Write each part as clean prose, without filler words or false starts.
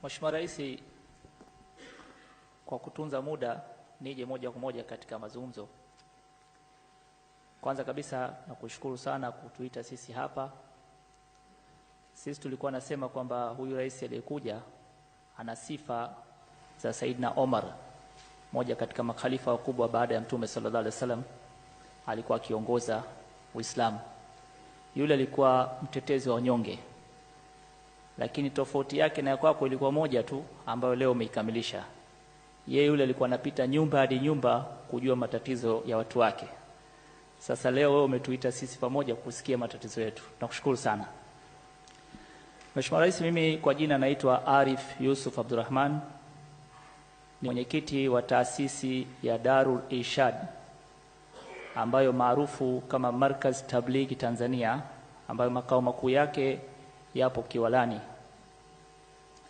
Mheshimiwa Rais, kwa kutunza muda nije moja kwa moja katika mazungumzo. Kwanza kabisa nakushukuru sana kutuita sisi hapa. Sisi tulikuwa nasema kwamba huyu rais aliyekuja ana sifa za Saidna Omar, moja katika makhalifa wakubwa baada ya Mtume sallallahu alaihi wasallam. Alikuwa akiongoza Uislamu. Yule alikuwa mtetezi wa wanyonge. Lakini tofauti yake na kwako ilikuwa moja tu ambayo leo umeikamilisha. Yeye yule alikuwa anapita nyumba hadi nyumba kujua matatizo ya watu wake. Sasa leo wewe umetuita sisi pamoja kusikia matatizo yetu. Nakushukuru sana. Mheshimiwa Rais, mimi kwa jina naitwa Arif Yusuf Abdurrahman. Ni mwenyekiti wa taasisi ya Darul Irshad ambayo maarufu kama Markaz Tablighi Tanzania, ambayo makao makuu yake yapo Kiwalani.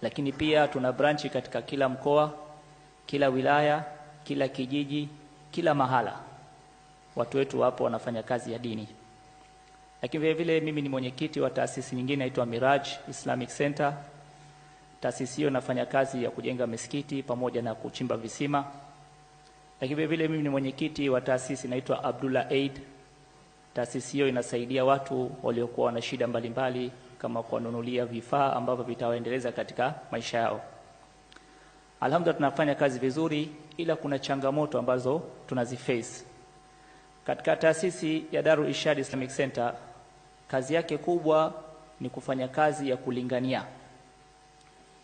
Lakini pia tuna branchi katika kila mkoa, kila wilaya, kila kijiji, kila mahala. Watu wetu wapo wanafanya kazi ya dini. Lakini vile vile mimi ni mwenyekiti wa taasisi nyingine inaitwa Miraj Islamic Center. Taasisi hiyo inafanya kazi ya kujenga misikiti pamoja na kuchimba visima. Lakini vile vile mimi ni mwenyekiti wa taasisi inaitwa Abdullah Aid. Taasisi hiyo inasaidia watu waliokuwa wana shida mbalimbali kama kuwanunulia vifaa ambavyo vitawaendeleza katika maisha yao. Alhamdulillah tunafanya kazi vizuri, ila kuna changamoto ambazo tunaziface. Katika taasisi ya Darul Irshad Islamic Center, kazi yake kubwa ni kufanya kazi ya kulingania.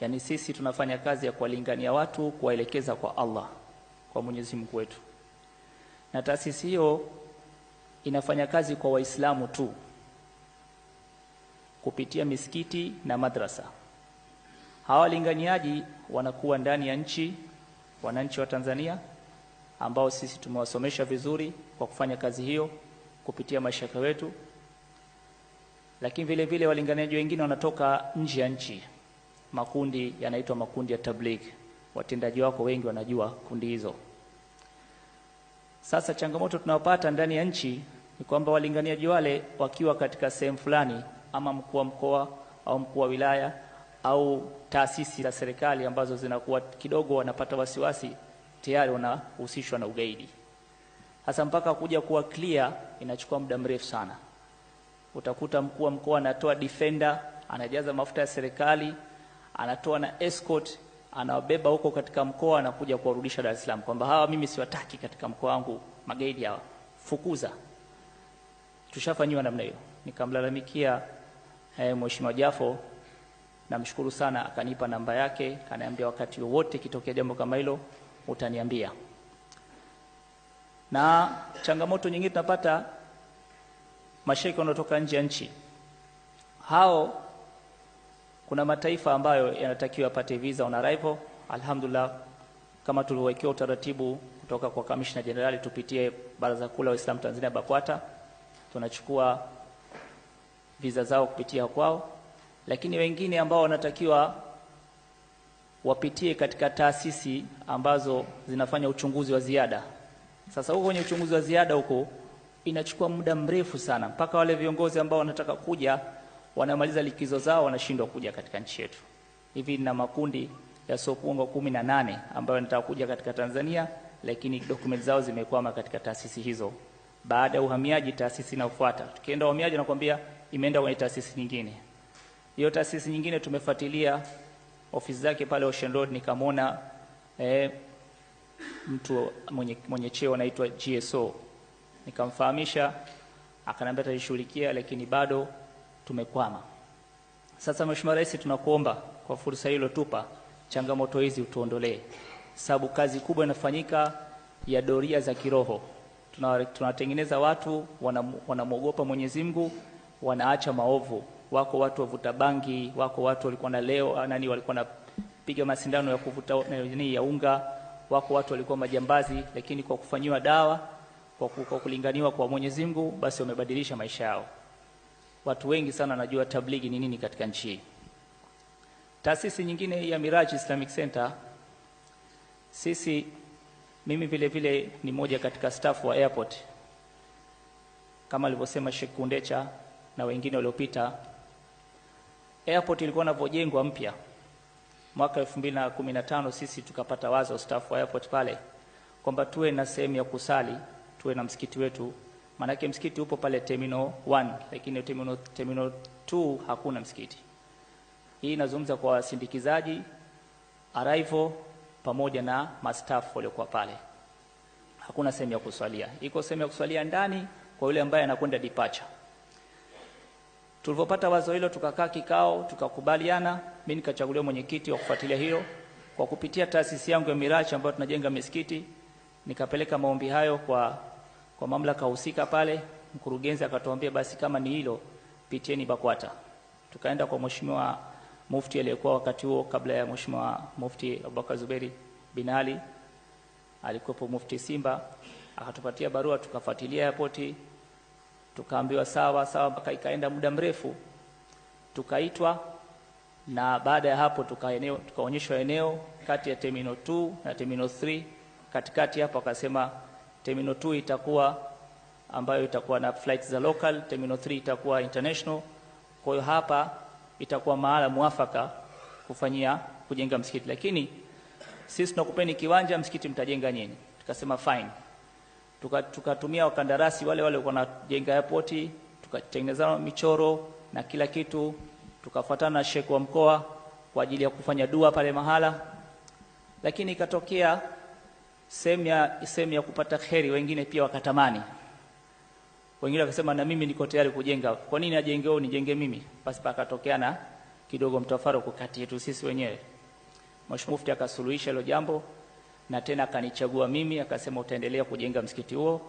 Yaani sisi tunafanya kazi ya kuwalingania watu, kuwaelekeza kwa Allah, kwa Mwenyezi Mungu wetu. Na taasisi hiyo inafanya kazi kwa Waislamu tu kupitia misikiti na madrasa. Hawa walinganiaji wanakuwa ndani ya nchi, wananchi wa Tanzania ambao sisi tumewasomesha vizuri kwa kufanya kazi hiyo kupitia mashaka wetu. Lakini vile vile walinganiaji wengine wanatoka nje ya nchi. Makundi yanaitwa makundi ya tablighi. Watendaji wako wengi wanajua kundi hizo. Sasa changamoto tunayopata ndani ya nchi ni kwamba walinganiaji wale wakiwa katika sehemu fulani, ama mkuu wa mkoa au mkuu wa wilaya au taasisi za serikali ambazo zinakuwa kidogo wanapata wasiwasi, tayari wanahusishwa na ugaidi. Hasa mpaka kuja kuwa clear inachukua muda mrefu sana. Utakuta mkuu wa mkoa anatoa defender, anajaza mafuta ya serikali, anatoa na escort, anawabeba huko katika mkoa na kuja kuwarudisha Dar es Salaam kwamba hawa mimi siwataki katika mkoa wangu, magaidi hawa, fukuza. Tushafanywa namna hiyo. Nikamlalamikia Mheshimiwa Jafo, namshukuru sana, akanipa namba yake, akaniambia wakati wote kitokea jambo kama hilo utaniambia. Na changamoto nyingine tunapata, mashaikh wanaotoka nje ya nchi. Hao kuna mataifa ambayo yanatakiwa apate visa on arrival. Alhamdulillah, kama tuliwekewa utaratibu kutoka kwa Commissioner General tupitie Baraza Kuu la Waislamu Tanzania BAKWATA, tunachukua visa zao kupitia kwao. Lakini wengine ambao wanatakiwa wapitie katika taasisi ambazo zinafanya uchunguzi wa ziada. Sasa huko kwenye uchunguzi wa ziada huko inachukua muda mrefu sana, mpaka wale viongozi ambao wanataka kuja wanamaliza likizo zao wanashindwa kuja katika nchi yetu. Hivi na makundi ya sokungwa 18 ambayo yanataka kuja katika Tanzania, lakini dokumenti zao zimekwama katika taasisi hizo. Baada ya uhamiaji taasisi inayofuata, tukienda uhamiaji nakwambia imeenda kwenye taasisi nyingine. Hiyo taasisi nyingine tumefuatilia ofisi zake pale Ocean Road, nikamwona mtu mwenye cheo anaitwa GSO. Nikamfahamisha, akaniambia atajishughulikia, lakini bado tumekwama. Sasa Mheshimiwa Rais, tunakuomba kwa fursa hilo tupa changamoto hizi utuondolee. Sababu kazi kubwa inafanyika ya doria za kiroho. Tunatengeneza watu wanamuogopa Mwenyezi Mungu, wanaacha maovu. Wako watu wavuta bangi, wako watu walikuwa na walikuwa napiga masindano ya kuvuta ya unga, wako watu walikuwa majambazi, lakini kwa kufanywa dawa, kwa kulinganiwa kwa Mwenyezi Mungu, basi wamebadilisha maisha yao. Watu wengi sana wanajua tablighi ni nini katika nchi. Taasisi nyingine ya Miraj Islamic Center, mimi vile vile ni moja katika staff wa airport. Kama alivyosema Sheikh Kundecha na wengine waliopita, airport ilikuwa inavyojengwa mpya, mwaka 2015 sisi tukapata wazo staff wa airport pale kwamba tuwe na sehemu ya kusali, tuwe na msikiti wetu. Maana msikiti upo pale terminal 1, lakini terminal 2 hakuna msikiti. Hii inazungumza kwa wasindikizaji, arrival pamoja na mastaff waliokuwa pale. Hakuna sehemu ya kuswalia. Iko sehemu ya kuswalia ndani kwa yule ambaye anakwenda departure. Tulipopata wazo hilo tukakaa kikao, tukakubaliana, mimi nikachaguliwa mwenyekiti wa kufuatilia hilo. Kwa kupitia taasisi yangu ya Mirachi ambayo tunajenga misikiti, nikapeleka maombi hayo kwa mamlaka husika pale. Mkurugenzi akatuambia basi kama ni hilo pitieni BAKWATA. Tukaenda kwa Mheshimiwa Mufti aliyekuwa wakati huo kabla ya Mheshimiwa Mufti Abubakar Zuberi bin Ali, alikuwepo Mufti Simba, akatupatia barua, tukafuatilia airport, tukaambiwa sawa mpaka ikaenda muda mrefu. Tukaitwa na baada ya hapo tukaonyeshwa eneo kati ya terminal 2 na terminal 3. Katikati hapo akasema terminal 2 itakuwa ambayo itakuwa na flights za local, terminal 3 itakuwa international. Kwa hiyo hapa itakuwa mahala muafaka kujenga msikiti, lakini sisi tunakupeni kiwanja, msikiti mtajenga nyinyi. Tukasema fine. Tukatumia wakandarasi wale wanajenga airport, tukatengeneza michoro na kila kitu, tukafuatana na Sheikh wa mkoa kwa ajili ya kufanya dua pale mahala. Lakini ikatokea sehemu ya kupata kheri, wengine pia wakatamani. Wengine wakasema na mimi niko tayari kujenga. Kwa nini ajenge wao nijenge mimi? Basi pakatokea na kidogo mtafaruku kati yetu sisi wenyewe. Mheshimiwa Mufti akasuluhisha hilo jambo na tena akanichagua mimi, akasema utaendelea kujenga msikiti huo,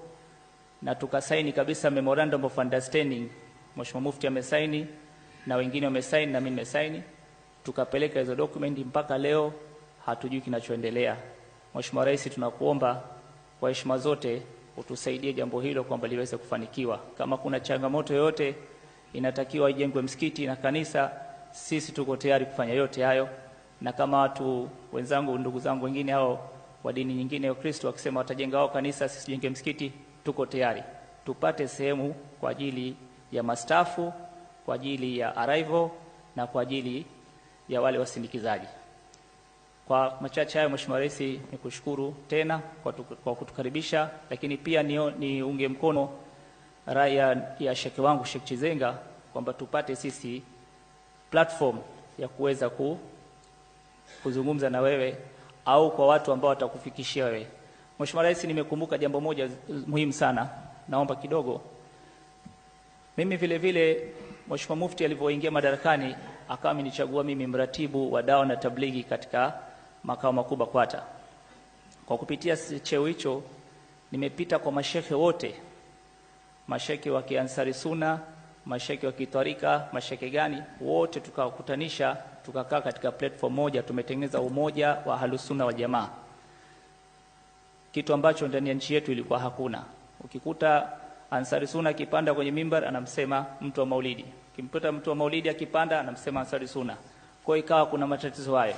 na tukasaini kabisa memorandum of understanding. Mheshimiwa Mufti amesaini na wengine wamesaini na mimi nimesaini. Tukapeleka hizo dokumenti, mpaka leo hatujui kinachoendelea. Mheshimiwa Rais, tunakuomba kwa heshima zote utusaidie jambo hilo kwamba liweze kufanikiwa. Kama kuna changamoto yoyote inatakiwa ijengwe msikiti na kanisa, sisi tuko tayari kufanya yote hayo. Na kama watu wenzangu, ndugu zangu wengine hao wa dini nyingine ya Kristo wakisema watajenga wao kanisa, sisi tujenge msikiti, tuko tayari. Tupate sehemu kwa ajili ya mastafu, kwa ajili ya arrival na kwa ajili ya wale wasindikizaji. Kwa machache hayo, Mheshimiwa Rais, nikushukuru tena kwa kutukaribisha, lakini pia niunge mkono rai ya Sheikh wangu Sheikh Chizenga kwamba tupate sisi platform ya kuweza kuzungumza na wewe au kwa watu ambao watakufikishia wewe. Mheshimiwa Rais, nimekumbuka jambo moja muhimu sana, naomba kidogo. Mimi vile vile Mheshimiwa Mufti alivyoingia madarakani akawa amenichagua mimi mratibu wa dawa na tablighi katika makao makuu BAKWATA. Kwa kupitia cheo hicho nimepita kwa mashekhe wote, mashekhe wa Kiansari Sunna, mashekhe wa Kitarika, mashekhe gani wote, tukawakutanisha, tukakaa katika platform moja, tumetengeneza umoja wa Ahlus Sunna wal Jamaa, kitu ambacho ndani ya nchi yetu ilikuwa hakuna. Ukikuta Ansari Sunna akipanda kwenye mimbar anamsema mtu wa Maulidi, kimpata mtu wa Maulidi akipanda anamsema Ansari Sunna. Kwa hiyo ikawa kuna matatizo hayo.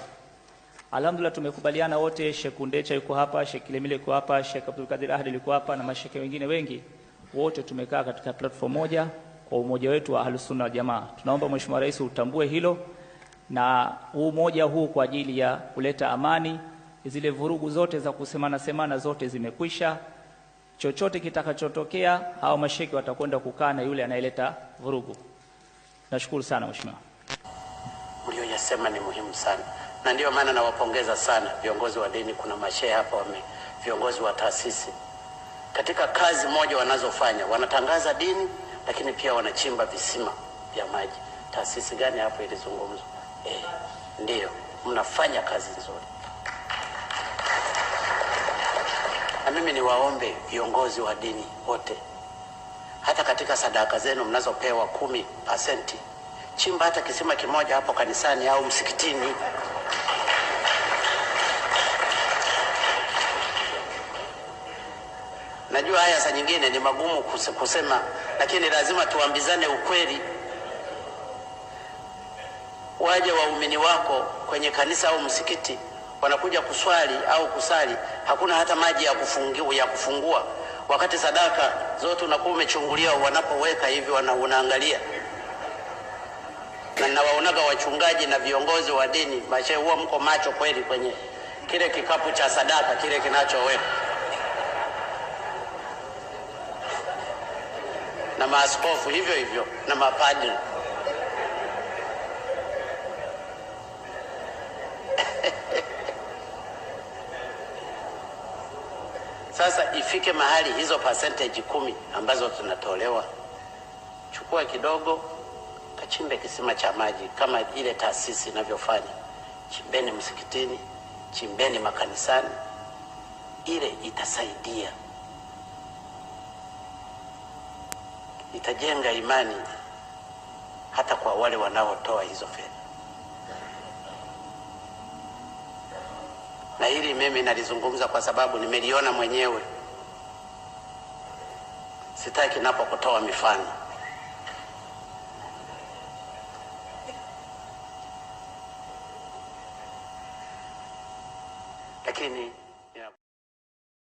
Alhamdulillah tumekubaliana wote, Sheikh Undecha yuko hapa, Sheikh Kilemile yuko hapa, Sheikh Abdul Qadir Ahdi yuko hapa na mashekhe wengine wengi, wote tumekaa katika platform moja kwa umoja wetu wa Ahlus Sunna wal Jamaa. Tunaomba Mheshimiwa Rais utambue hilo, na umoja huu kwa ajili ya kuleta amani. Zile vurugu zote za kusemana zote zimekwisha. Chochote kitakachotokea hao mashekhe watakwenda kukaa na yule anayeleta vurugu. Nashukuru sana Mheshimiwa. Mlioyasema ni muhimu sana, na ndio maana nawapongeza sana viongozi wa dini. Kuna mashehe hapa viongozi wa taasisi, katika kazi moja wanazofanya wanatangaza dini, lakini pia wanachimba visima vya maji. Taasisi gani hapo ilizungumzwa? Ndio mnafanya kazi nzuri. Na mimi niwaombe viongozi wa dini wote, hata katika sadaka zenu mnazopewa 10%, chimba hata kisima kimoja hapo kanisani au msikitini. Najua haya saa nyingine ni magumu kusema, lakini lazima tuambizane ukweli. Waje waumini wako kwenye kanisa au msikiti, wanakuja kuswali au kusali, hakuna hata maji ya kufungua, wakati sadaka zote unakuwa umechungulia wanapoweka hivi, unaangalia. Na na nawaonaga wachungaji na viongozi wa dini, mashehe, huwa mko macho kweli kwenye kile kikapu cha sadaka kile kinachowekwa, na maaskofu hivyo hivyo na mapadri. Sasa ifike mahali hizo percentage 10 ambazo tunatolewa, chukua kidogo, kachimbe kisima cha maji kama ile taasisi inavyofanya. Chimbeni msikitini, chimbeni makanisani, ile itasaidia, itajenga imani hata kwa wale wanaotoa hizo fedha. Na hili mimi nalizungumza kwa sababu nimeliona mwenyewe, sitaki napo kutoa mifano. Lakini